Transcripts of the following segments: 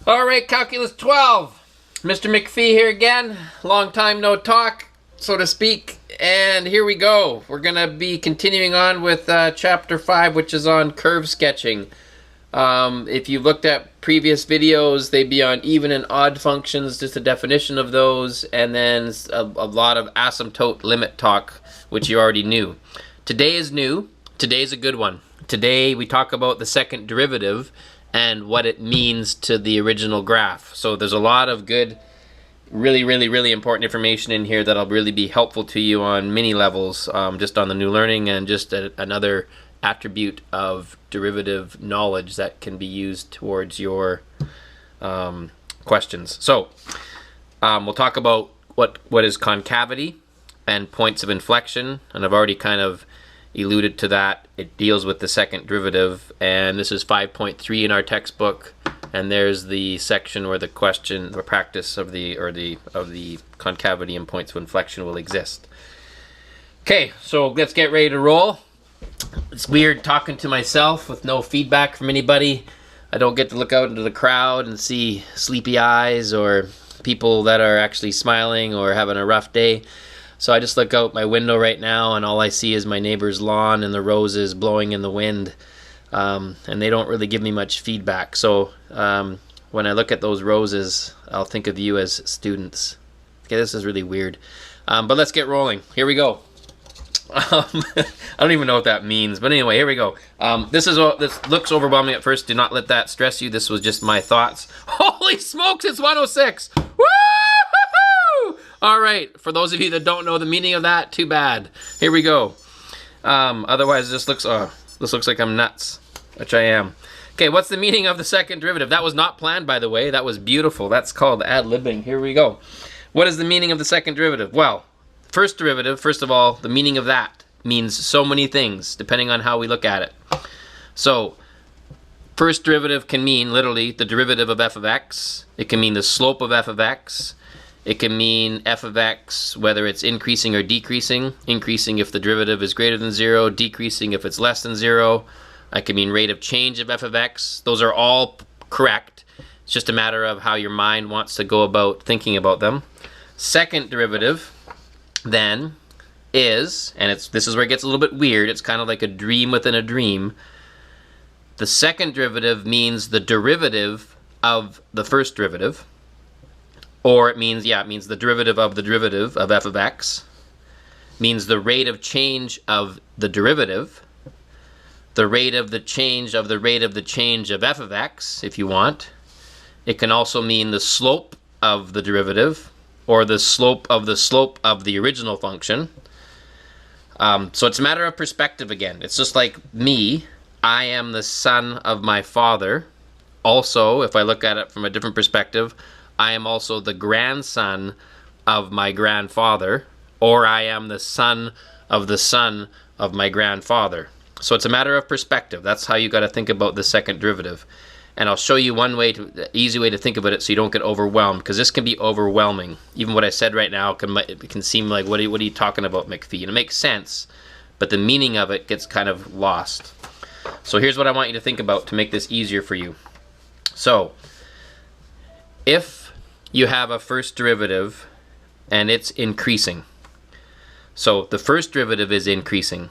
All right, Calculus 12. Mr. McPhee here again. Long time no talk, so to speak. And here we go. We're going to be continuing on with Chapter 5, which is on curve sketching. If you've looked at previous videos, they'd be on even and odd functions, just a definition of those, and then a lot of asymptote limit talk, which you already knew. Today is new. Today's a good one. Today we talk about the second derivative and what it means to the original graph. So there's a lot of good, really important information in here that'll really be helpful to you on many levels, just on the new learning and just another attribute of derivative knowledge that can be used towards your questions. So we'll talk about what is concavity and points of inflection, and I've already kind of alluded to that. It deals with the second derivative, and this is 5.3 in our textbook, and there's the section where the question, the practice of the concavity and points of inflection will exist. Okay, so let's get ready to roll. It's weird talking to myself with no feedback from anybody. I don't get to look out into the crowd and see sleepy eyes or people that are actually smiling or having a rough day. So I just look out my window right now and all I see is my neighbor's lawn and the roses blowing in the wind. And they don't really give me much feedback. So when I look at those roses, I'll think of you as students. Okay, this is really weird. But let's get rolling. Here we go. I don't even know what that means, but anyway, here we go. This looks overwhelming at first. Do not let that stress you. This was just my thoughts. Holy smokes, it's 106. Woo! All right, for those of you that don't know the meaning of that, too bad. Here we go. Otherwise, this looks like I'm nuts, which I am. Okay, what's the meaning of the second derivative? That was not planned, by the way. That was beautiful. That's called ad-libbing. Here we go. What is the meaning of the second derivative? Well, first derivative, first of all, the meaning of that means so many things, depending on how we look at it. So, first derivative can mean, literally, the derivative of f of x. It can mean the slope of f of x. It can mean f of x, whether it's increasing or decreasing. Increasing if the derivative is greater than 0, decreasing if it's less than 0. It can mean rate of change of f of x. Those are all correct. It's just a matter of how your mind wants to go about thinking about them. Second derivative, then, is, and this is where it gets a little bit weird, it's kind of like a dream within a dream. The second derivative means the derivative of the first derivative. Or it means the derivative of f of x. Means the rate of change of the derivative. The rate of the change of the rate of the change of f of x, if you want. It can also mean the slope of the derivative, or the slope of the original function. So it's a matter of perspective again. It's just like me. I am the son of my father. Also, if I look at it from a different perspective, I am also the grandson of my grandfather, or I am the son of my grandfather. So it's a matter of perspective. That's how you got to think about the second derivative. And I'll show you easy way to think about it so you don't get overwhelmed, because this can be overwhelming. Even what I said right now can seem like, what are you talking about, McPhee? And it makes sense, but the meaning of it gets kind of lost. So here's what I want you to think about to make this easier for you. So, if you have a first derivative and it's increasing. So the first derivative is increasing.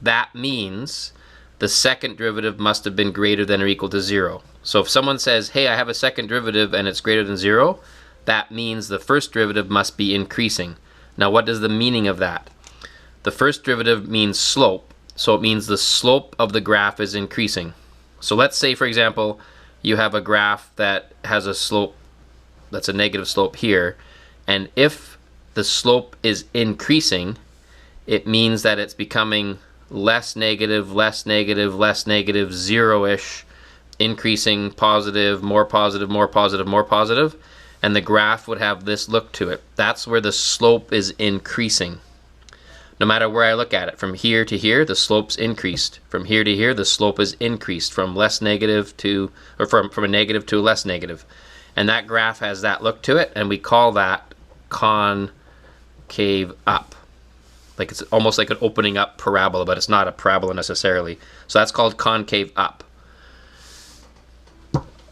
That means the second derivative must have been greater than or equal to 0. So if someone says, hey, I have a second derivative and it's greater than 0, that means the first derivative must be increasing. Now what is the meaning of that? The first derivative means slope. So it means the slope of the graph is increasing. So let's say, for example, you have a graph that has a slope that's a negative slope here, and if the slope is increasing, it means that it's becoming less negative, zero-ish, increasing, positive, more positive, more positive, more positive, and the graph would have this look to it. That's where the slope is increasing. No matter where I look at it, from here to here, the slope's increased. From here to here, the slope is increased from less negative to, or from a negative to a less negative. And that graph has that look to it, and we call that concave up. Like it's almost like an opening up parabola, but it's not a parabola necessarily. So that's called concave up.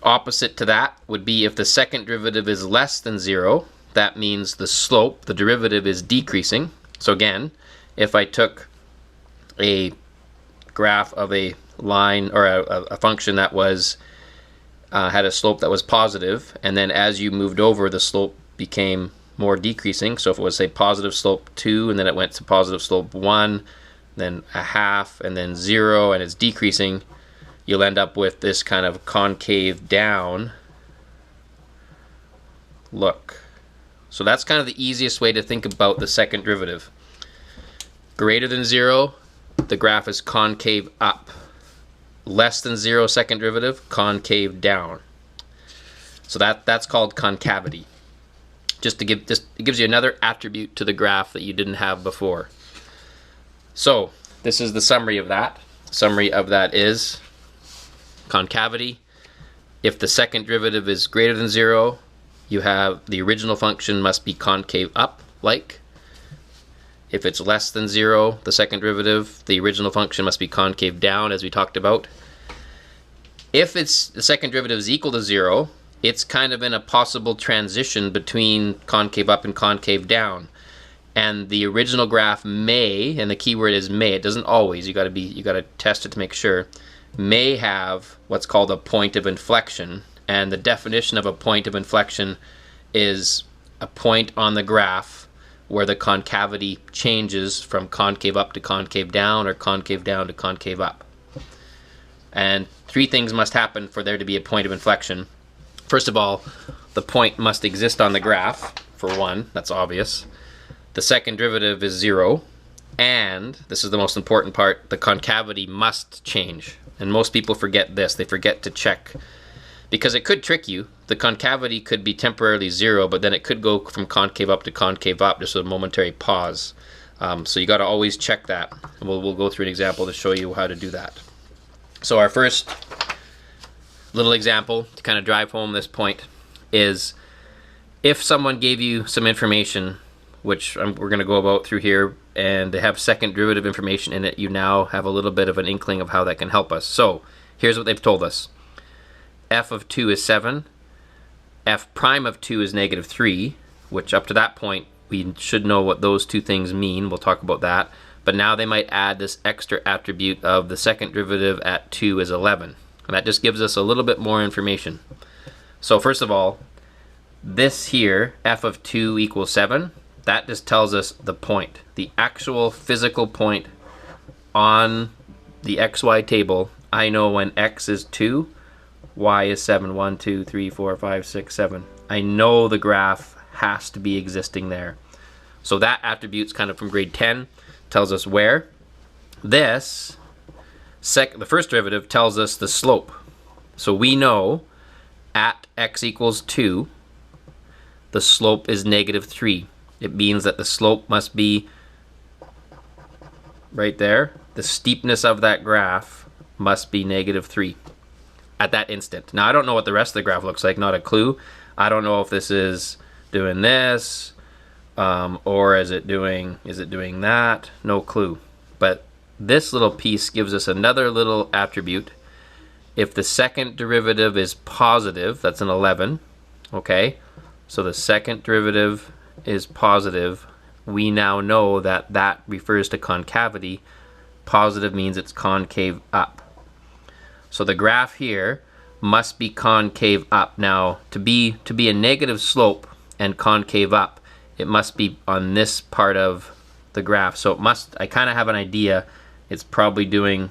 Opposite to that would be if the second derivative is less than 0, that means the slope, the derivative, is decreasing. So again, if I took a graph of a line or a function that was had a slope that was positive, and then as you moved over, the slope became more decreasing. So if it was, say, positive slope 2, and then it went to positive slope 1, then a half, and then 0, and it's decreasing, you'll end up with this kind of concave down look. So that's kind of the easiest way to think about the second derivative. Greater than 0, the graph is concave up. Less than 0 second derivative, concave down. So that's called concavity. It gives you another attribute to the graph that you didn't have before. So this is the summary of that. Summary of that is concavity. If the second derivative is greater than 0, you have the original function must be concave up, like. If it's less than 0, the second derivative, the original function must be concave down, as we talked about. If the second derivative is equal to 0, it's kind of in a possible transition between concave up and concave down. And the original graph may, and the key word is may, it doesn't always, you gotta test it to make sure, may have what's called a point of inflection. And the definition of a point of inflection is a point on the graph where the concavity changes from concave up to concave down, or concave down to concave up. And 3 things must happen for there to be a point of inflection. First of all, the point must exist on the graph, for one, that's obvious. The second derivative is 0, and, this is the most important part, the concavity must change. And most people forget this, they forget to check, because it could trick you. The concavity could be temporarily 0, but then it could go from concave up to concave up, just a momentary pause. So you got to always check that. And we'll go through an example to show you how to do that. So our first little example to kind of drive home this point is if someone gave you some information, which we're going to go about through here, and they have second derivative information in it, you now have a little bit of an inkling of how that can help us. So here's what they've told us. F of 2 is 7. F prime of 2 is negative 3, which up to that point we should know what those 2 things mean. We'll talk about that. But now they might add this extra attribute of the second derivative at 2 is 11. And that just gives us a little bit more information. So first of all, this here, f of 2 equals 7, that just tells us the point. The actual physical point on the xy table. I know when x is 2, y is 7. 1, 2, 3, 4, 5, 6, 7. I know the graph has to be existing there. So that attribute's kind of from grade 10, tells us where. This, the first derivative, tells us the slope. So we know at x equals 2, the slope is negative 3. It means that the slope must be right there. The steepness of that graph must be negative 3. At that instant. Now I don't know what the rest of the graph looks like, not a clue. I don't know if this is doing this, or is it doing that? No clue. But this little piece gives us another little attribute. If the second derivative is positive, that's an 11, okay? So the second derivative is positive. We now know that that refers to concavity. Positive means it's concave up. So the graph here must be concave up. Now, to be a negative slope and concave up, it must be on this part of the graph. So it must, I kind of have an idea, it's probably doing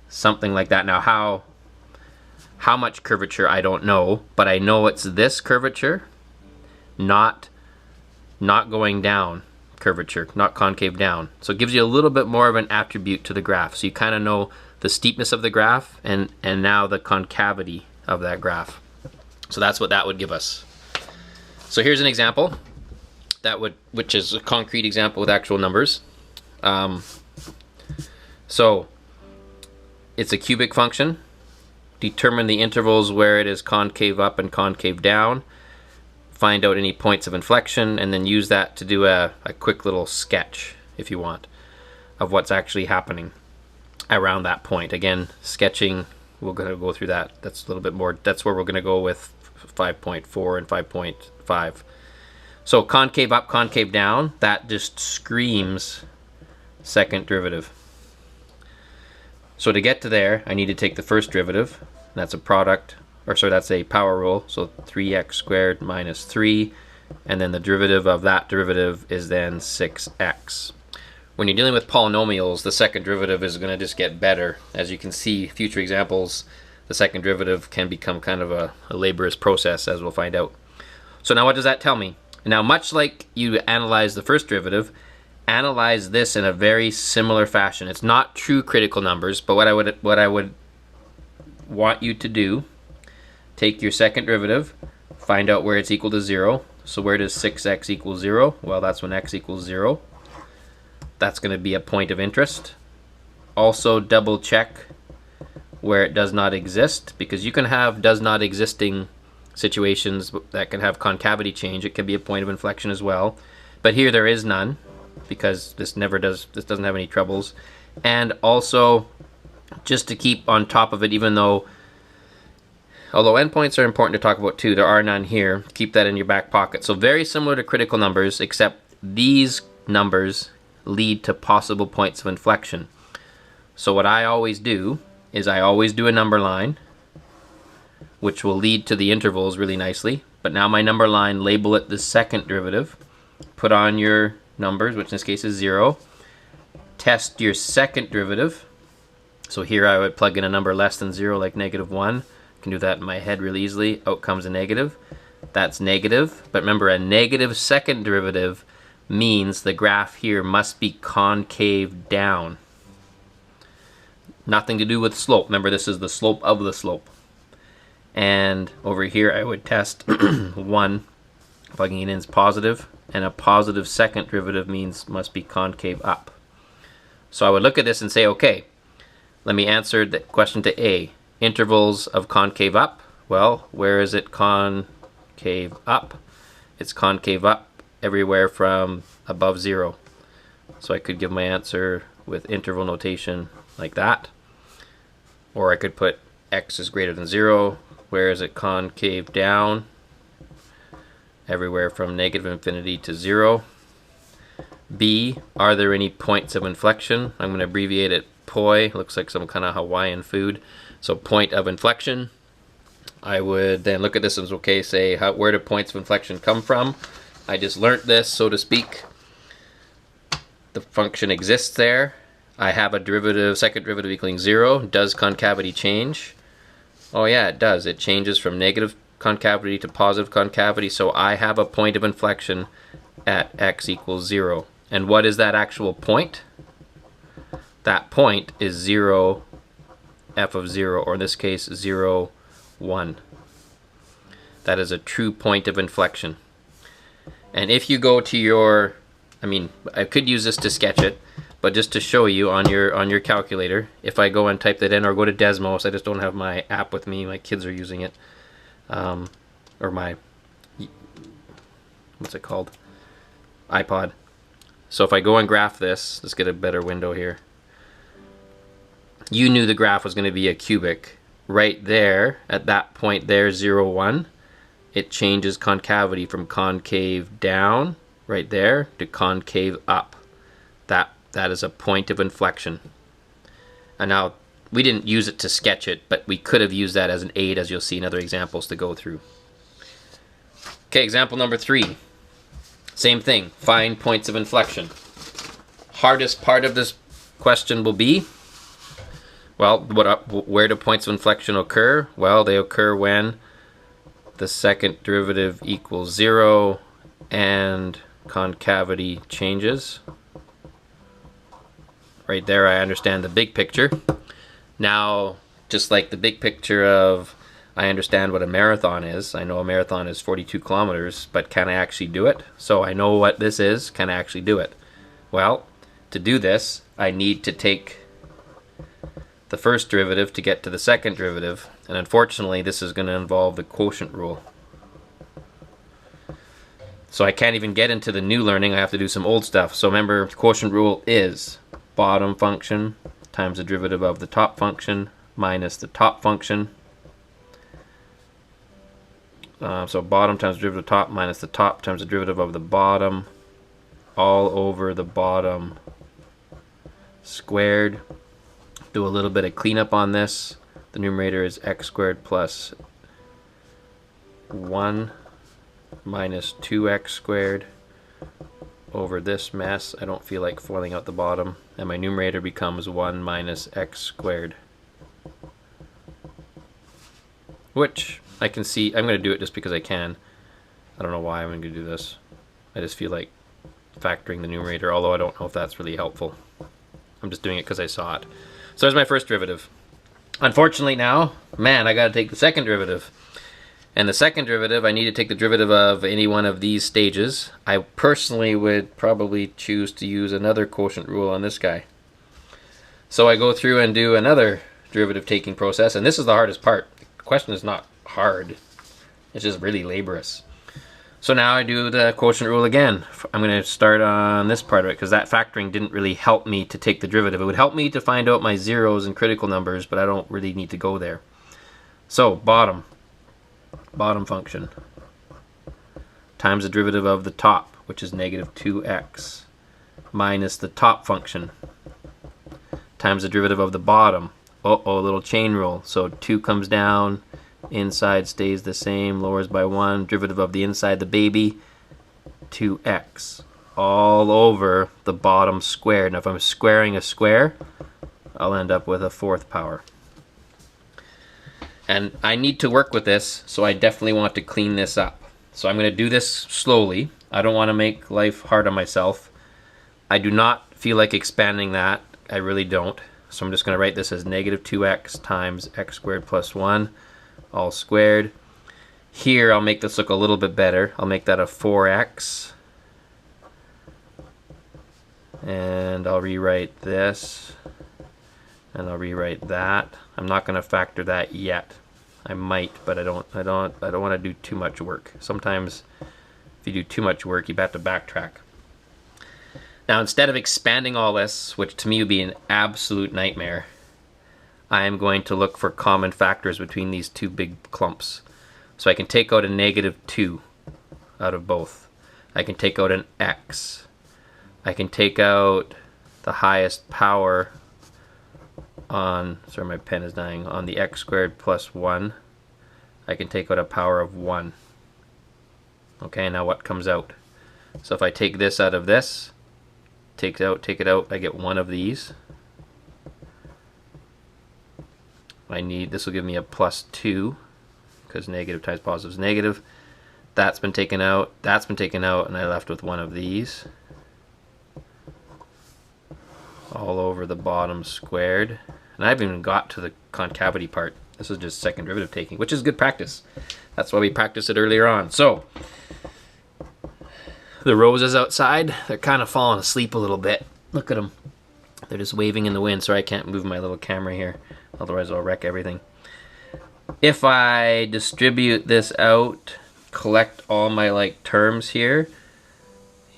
something like that. Now, how much curvature, I don't know, but I know it's this curvature, not going down curvature, not concave down. So it gives you a little bit more of an attribute to the graph. So you kind of know the steepness of the graph and now the concavity of that graph. So that's what that would give us. So here's an example which is a concrete example with actual numbers. So it's a cubic function. Determine the intervals where it is concave up and concave down. Find out any points of inflection, and then use that to do a quick little sketch, if you want, of what's actually happening around that point. Again, sketching we're going to go through that. That's a little bit more, that's where we're going to go with 5.4 and 5.5. So concave up, concave down, that just screams second derivative. So to get to there, I need to take the first derivative. That's a product, or sorry, that's a power rule. So 3x squared minus 3, and then the derivative of that derivative is then 6x. When you're dealing with polynomials, the second derivative is going to just get better. As you can see, future examples, the second derivative can become kind of a laborious process, as we'll find out. So now what does that tell me? Now, much like you analyze the first derivative, analyze this in a very similar fashion. It's not true critical numbers, but what I would want you to do, take your second derivative, find out where it's equal to 0. So where does 6x equal 0? Well, that's when x equals 0. That's going to be a point of interest. Also double check where it does not exist, because you can have does not existing situations that can have concavity change. It can be a point of inflection as well. But here there is none, because this doesn't have any troubles. And also, just to keep on top of it, although endpoints are important to talk about too, there are none here. Keep that in your back pocket. So very similar to critical numbers, except these numbers lead to possible points of inflection. So what I always do is I always do a number line, which will lead to the intervals really nicely. But now my number line, label it the second derivative. Put on your numbers, which in this case is 0. Test your second derivative. So here I would plug in a number less than 0, like -1. I can do that in my head really easily. Out comes a negative. That's negative. But remember, a negative second derivative means the graph here must be concave down. Nothing to do with slope. Remember, this is the slope of the slope. And over here I would test 1, plugging it in is positive, and a positive second derivative means must be concave up. So I would look at this and say, okay, let me answer the question to A. Intervals of concave up. Well, where is it concave up? It's concave up everywhere from above 0. So I could give my answer with interval notation like that. Or I could put x is greater than 0. Where is it concave down? Everywhere from -infinity to 0. B, are there any points of inflection? I'm going to abbreviate it POI. Looks like some kind of Hawaiian food. So point of inflection. I would then look at this as, okay, say, where do points of inflection come from? I just learnt this, so to speak. The function exists there. I have a derivative, second derivative equaling 0. Does concavity change? Oh yeah, it does. It changes from negative concavity to positive concavity, so I have a point of inflection at x equals 0. And what is that actual point? That point is 0, f of 0, or in this case 0, 1. That is a true point of inflection. And if you go to your, I could use this to sketch it, but just to show you on your calculator, if I go and type that in, or go to Desmos, I just don't have my app with me, my kids are using it, or my, what's it called, iPod. So if I go and graph this, let's get a better window here. You knew the graph was going to be a cubic. Right there, at that point there, 0, 1, it changes concavity from concave down, right there, to concave up. That is a point of inflection. And now, we didn't use it to sketch it, but we could have used that as an aid, as you'll see in other examples to go through. Okay, example number 3. Same thing, find points of inflection. Hardest part of this question will be, well, where do points of inflection occur? Well, they occur when the second derivative equals 0 and concavity changes. Right there, I understand the big picture. Now, just like the big picture of, I understand what a marathon is. I know a marathon is 42 kilometers, but can I actually do it? So I know what this is. Can I actually do it? Well, to do this, I need to take the first derivative to get to the second derivative. And unfortunately, this is going to involve the quotient rule. So I can't even get into the new learning. I have to do some old stuff. So remember, the quotient rule is bottom function times the derivative of the top function minus the top function. So bottom times the derivative of top minus the top times the derivative of the bottom all over the bottom squared. Do a little bit of cleanup on this. The numerator is x squared plus 1 minus 2x squared over this mess. I don't feel like foiling out the bottom. And my numerator becomes 1 minus x squared. Which I can see, I'm going to do it just because I can. I don't know why I'm going to do this. I just feel like factoring the numerator, although I don't know if that's really helpful. I'm just doing it because I saw it. So there's my first derivative. Unfortunately now, man, I got to take the second derivative. And the second derivative, I need to take the derivative of any one of these stages. I personally would probably choose to use another quotient rule on this guy. So I go through and do another derivative taking process, and this is the hardest part. The question is not hard, it's just really laborious. So now I do the quotient rule again. I'm going to start on this part of it because that factoring didn't really help me to take the derivative. It would help me to find out my zeros and critical numbers, but I don't really need to go there. So bottom function times the derivative of the top, which is negative 2x, minus the top function times the derivative of the bottom. Uh-oh, little chain rule. So 2 comes down, inside stays the same, lowers by 1, derivative of the inside, the baby, 2x, all over the bottom squared. Now if I'm squaring a square, I'll end up with a 4th power. And I need to work with this, so I definitely want to clean this up. So I'm going to do this slowly. I don't want to make life hard on myself. I do not feel like expanding that. I really don't. So I'm just going to write this as negative 2x times x squared plus 1, all squared. Here I'll make this look a little bit better. I'll make that a 4x. And I'll rewrite this. And I'll rewrite that. I'm not going to factor that yet. I might, but I don't want to do too much work. Sometimes if you do too much work, you have to backtrack. Now instead of expanding all this, which to me would be an absolute nightmare, I am going to look for common factors between these two big clumps. So I can take out a negative 2 out of both. I can take out an x. I can take out the highest power on, sorry my pen is dying, on the x squared plus 1. I can take out a power of 1. Okay, now what comes out? So if I take this out of this, take it out, I get one of these. This will give me a plus 2, because negative times positive is negative. That's been taken out, that's been taken out, and I left with one of these. All over the bottom squared. And I haven't even got to the concavity part. This is just second derivative taking, which is good practice. That's why we practiced it earlier on. So, the roses outside, they're kind of falling asleep a little bit. Look at them. They're just waving in the wind, so I can't move my little camera here. Otherwise I'll wreck everything. If I distribute this out, collect all my terms here,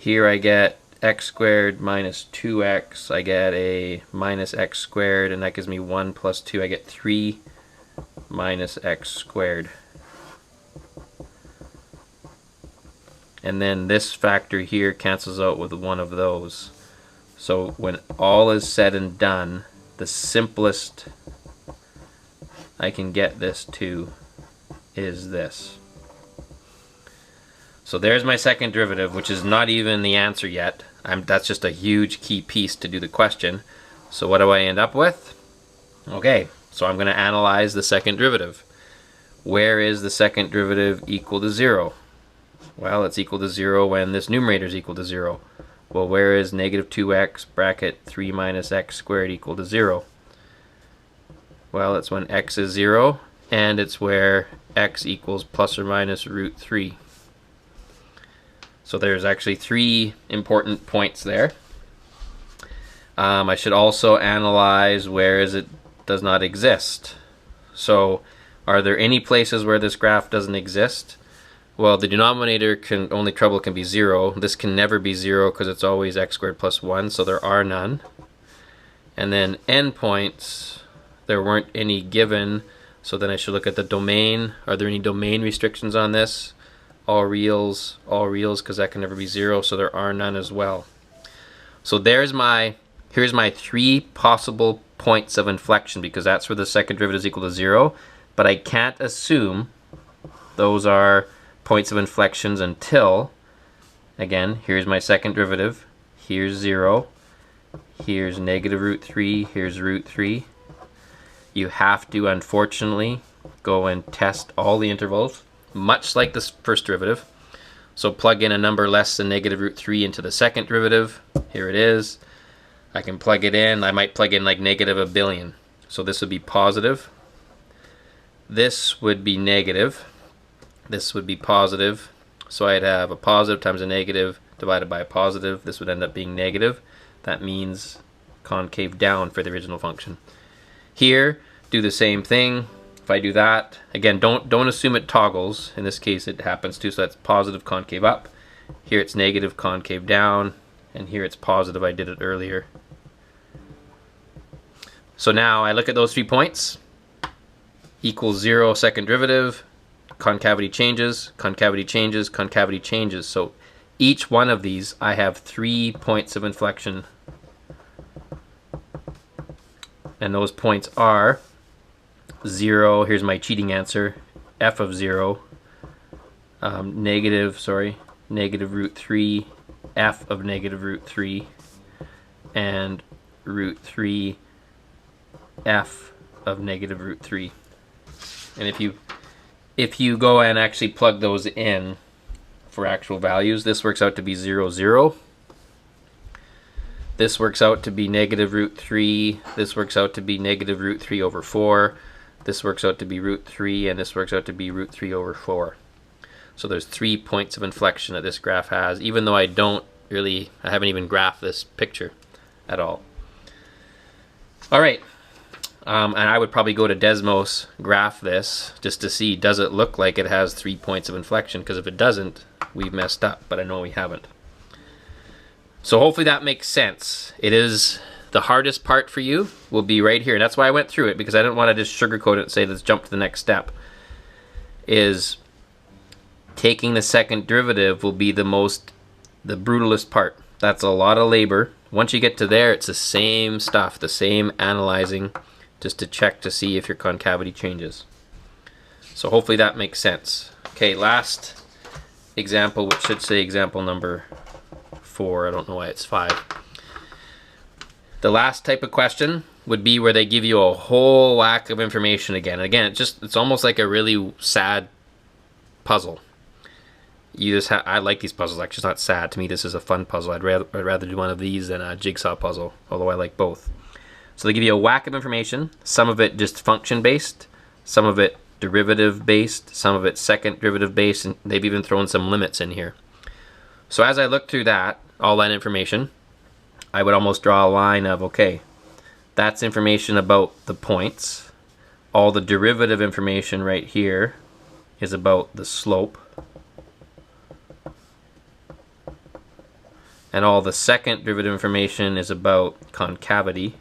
I get x squared minus 2x, I get a minus x squared, and that gives me 1 plus 2, I get 3 minus x squared. And then this factor here cancels out with one of those. So when all is said and done, the simplest I can get this to is this. So there's my second derivative, which is not even the answer yet. That's just a huge key piece to do the question. So what do I end up with? Okay, so I'm going to analyze the second derivative. Where is the second derivative equal to 0? Well, it's equal to 0 when this numerator is equal to 0. Well, where is negative 2x bracket 3 minus x squared equal to 0? Well, it's when x is 0, and it's where x equals plus or minus root 3. So there's actually 3 important points there. I should also analyze where it does not exist. So are there any places where this graph doesn't exist? Well, the denominator trouble can be 0. This can never be 0 because it's always x squared plus 1, so there are none. And then endpoints, there weren't any given, so then I should look at the domain. Are there any domain restrictions on this? All reals, because that can never be 0, so there are none as well. So here's my 3 possible points of inflection, because that's where the second derivative is equal to 0, but I can't assume those are points of inflections until, again, here's my second derivative, here's 0, here's negative root 3, here's root 3. You have to, unfortunately, go and test all the intervals, much like this first derivative. So plug in a number less than negative root 3 into the second derivative. Here it is. I can plug it in. I might plug in like negative a billion. So this would be positive. This would be negative. This would be positive. So I'd have a positive times a negative divided by a positive. This would end up being negative. That means concave down for the original function. Here, do the same thing. If I do that, again, don't assume it toggles. In this case, it happens to, so that's positive concave up. Here it's negative concave down, and here it's positive. I did it earlier. So now I look at those 3 points. Equals 0 second derivative. Concavity changes, concavity changes, concavity changes. So each one of these, I have 3 points of inflection. And those points are 0, here's my cheating answer, f of 0, negative root 3, f of negative root 3, and root 3, f of negative root 3. And if you go and actually plug those in for actual values, this works out to be 0, 0. This works out to be negative root 3. This works out to be negative root 3 over 4. This works out to be root 3, and this works out to be root 3 over 4. So there's 3 points of inflection that this graph has, even though I haven't even graphed this picture at all. All right, and I would probably go to Desmos, graph this, just to see, does it look like it has 3 points of inflection? Because if it doesn't, we've messed up, but I know we haven't. So hopefully that makes sense. It is the hardest part for you will be right here, and that's why I went through it, because I didn't want to just sugarcoat it and say let's jump to the next step. Is taking the second derivative will be the brutalest part. That's a lot of labor. Once you get to there, it's the same stuff, the same analyzing, just to check to see if your concavity changes. So hopefully that makes sense. Okay, last example, which should say example number 4. I don't know why it's 5. The last type of question would be where they give you a whole whack of information again. And again, it's almost like a really sad puzzle. I like these puzzles. Actually, it's not sad. To me, this is a fun puzzle. I'd rather do one of these than a jigsaw puzzle, although I like both. So they give you a whack of information. Some of it just function based, some of it derivative based, some of it second derivative based, and they've even thrown some limits in here. So as I look through all that information, I would almost draw a line of, okay, that's information about the points. All the derivative information right here is about the slope. And all the second derivative information is about concavity.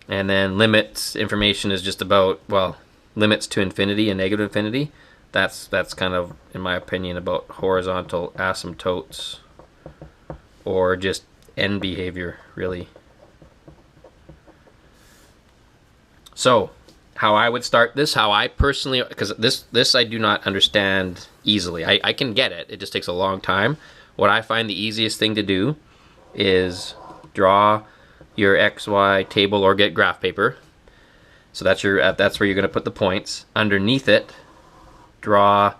And then limits information is just about, well, limits to infinity and negative infinity. That's kind of, in my opinion, about horizontal asymptotes or just end behavior, really. So how I would start this, how I personally, because this I do not understand easily. I can get it. It just takes a long time. What I find the easiest thing to do is draw your XY table or get graph paper. So that's where you're going to put the points. Underneath it, draw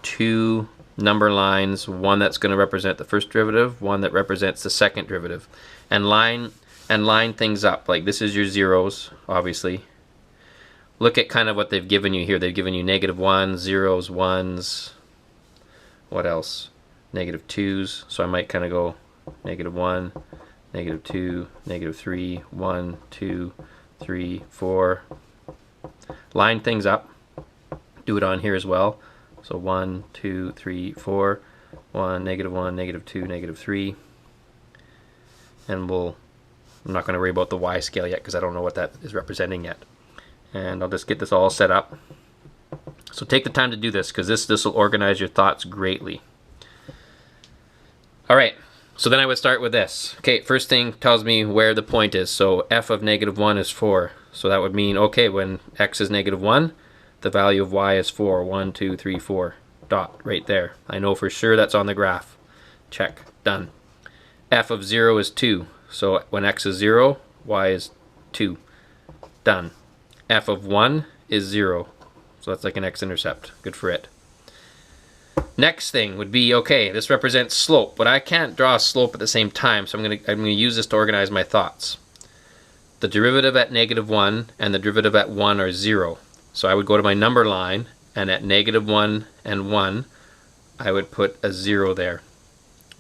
2 number lines, one that's going to represent the first derivative, one that represents the second derivative, and line things up. Like this is your zeros, obviously. Look at kind of what they've given you here. They've given you -1s, 0s, 1s. What else? -2s. So I might kind of go -1, -2, -3, 1, 2, 3, 4. Line things up. Do it on here as well. So 1, 2, 3, 4, 1, -1, -2, -3. And we'll I'm not going to worry about the y scale yet because I don't know what that is representing yet. And I'll just get this all set up. So take the time to do this because this will organize your thoughts greatly. All right, so then I would start with this. Okay, first thing tells me where the point is. So f of -1 is 4. So that would mean, okay, when x is -1, the value of y is 4. 1, 2, 3, 4. Dot, right there. I know for sure that's on the graph. Check, done. F of 0 is 2. So when x is 0, y is 2. Done. F of 1 is 0. So that's like an x-intercept. Good for it. Next thing would be, okay, this represents slope, but I can't draw a slope at the same time, so I'm gonna use this to organize my thoughts. The derivative at -1 and the derivative at 1 are 0. So I would go to my number line, and at -1 and 1, I would put a 0 there.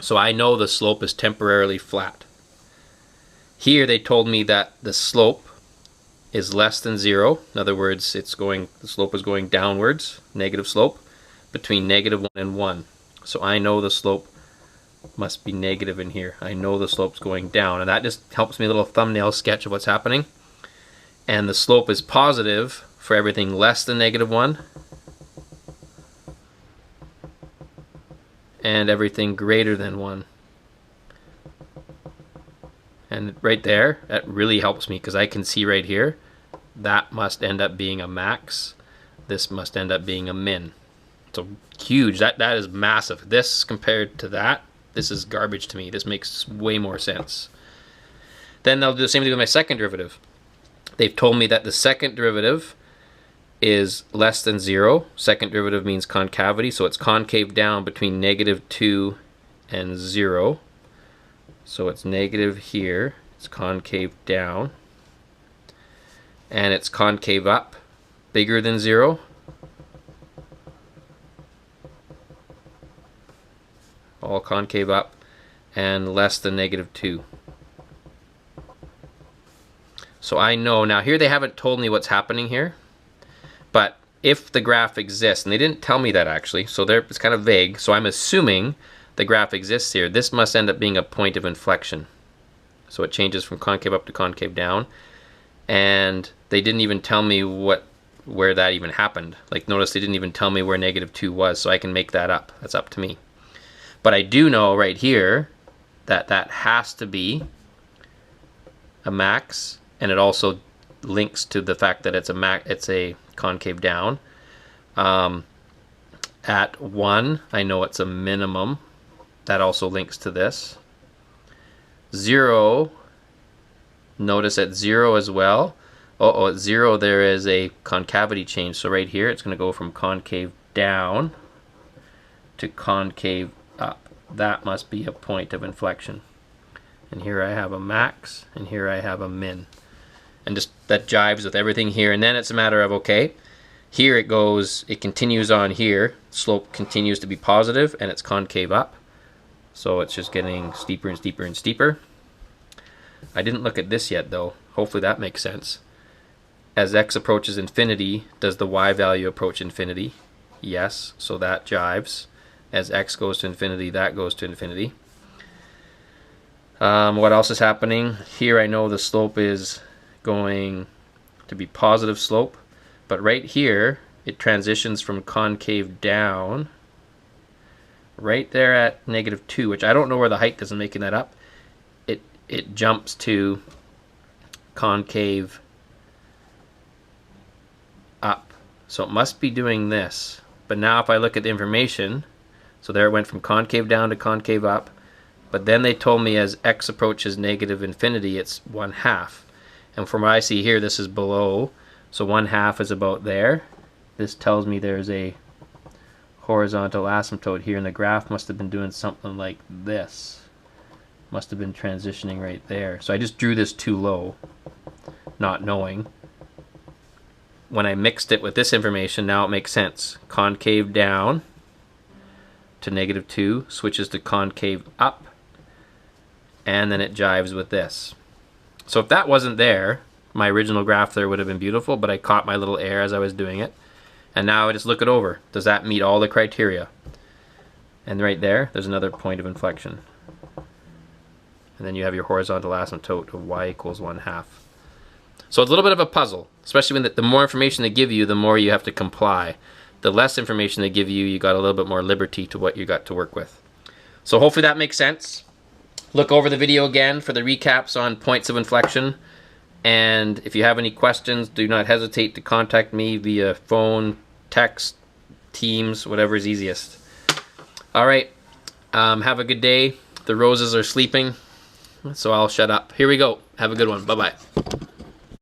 So I know the slope is temporarily flat. Here they told me that the slope is less than 0. In other words, the slope is going downwards, negative slope, between -1 and 1. So I know the slope must be negative in here. I know the slope's going down, and that just helps me a little thumbnail sketch of what's happening. And the slope is positive for everything less than -1 and everything greater than 1. And right there, that really helps me because I can see right here, that must end up being a max. This must end up being a min. So huge, that is massive. This compared to that, this is garbage to me. This makes way more sense. Then they'll do the same thing with my second derivative. They've told me that the second derivative is less than 0. Second derivative means concavity, so it's concave down between -2 and 0. So it's negative here, it's concave down, and it's concave up, bigger than 0. All concave up, and less than -2. So I know, now here they haven't told me what's happening here, but if the graph exists, and they didn't tell me that actually, so it's kind of vague, so I'm assuming the graph exists here. This must end up being a point of inflection. So it changes from concave up to concave down, and they didn't even tell me where that even happened. Like, notice they didn't even tell me where -2 was, so I can make that up. That's up to me. But I do know right here that that has to be a max, and it also links to the fact that it's a concave down. At 1, I know it's a minimum. That also links to this. 0, notice at 0 as well. At 0 there is a concavity change. So right here it's going to go from concave down to concave up. That must be a point of inflection. And here I have a max, and here I have a min. And just that jives with everything here. And then it's a matter of, okay, here it continues on here. Slope continues to be positive, and it's concave up. So it's just getting steeper and steeper and steeper. I didn't look at this yet though. Hopefully that makes sense. As x approaches infinity, does the y value approach infinity? Yes, so that jives. As x goes to infinity, that goes to infinity. What else is happening? Here I know the slope is going to be positive slope, but right here it transitions from concave down right there at -2, which I don't know where the height is. I'm making that up. It jumps to concave up. So it must be doing this. But now if I look at the information, so there it went from concave down to concave up, but then they told me as x approaches -infinity, it's 1/2. And from what I see here, this is below, so 1/2 is about there. This tells me there's a horizontal asymptote here, and the graph must have been doing something like this. Must have been transitioning right there. So I just drew this too low, not knowing. When I mixed it with this information, now it makes sense. Concave down to -2, switches to concave up, and then it jives with this. So if that wasn't there, my original graph there would have been beautiful, but I caught my little error as I was doing it. And now I just look it over. Does that meet all the criteria? And right there's another point of inflection. and then you have your horizontal asymptote of y equals 1/2. So it's a little bit of a puzzle, especially when the more information they give you, the more you have to comply. The less information they give you, you got a little bit more liberty to what you got to work with. So hopefully that makes sense. Look over the video again for the recaps on points of inflection. And if you have any questions, do not hesitate to contact me via phone, text, Teams, whatever is easiest. All right, have a good day. The roses are sleeping, so I'll shut up. Here we go. Have a good one. Bye-bye.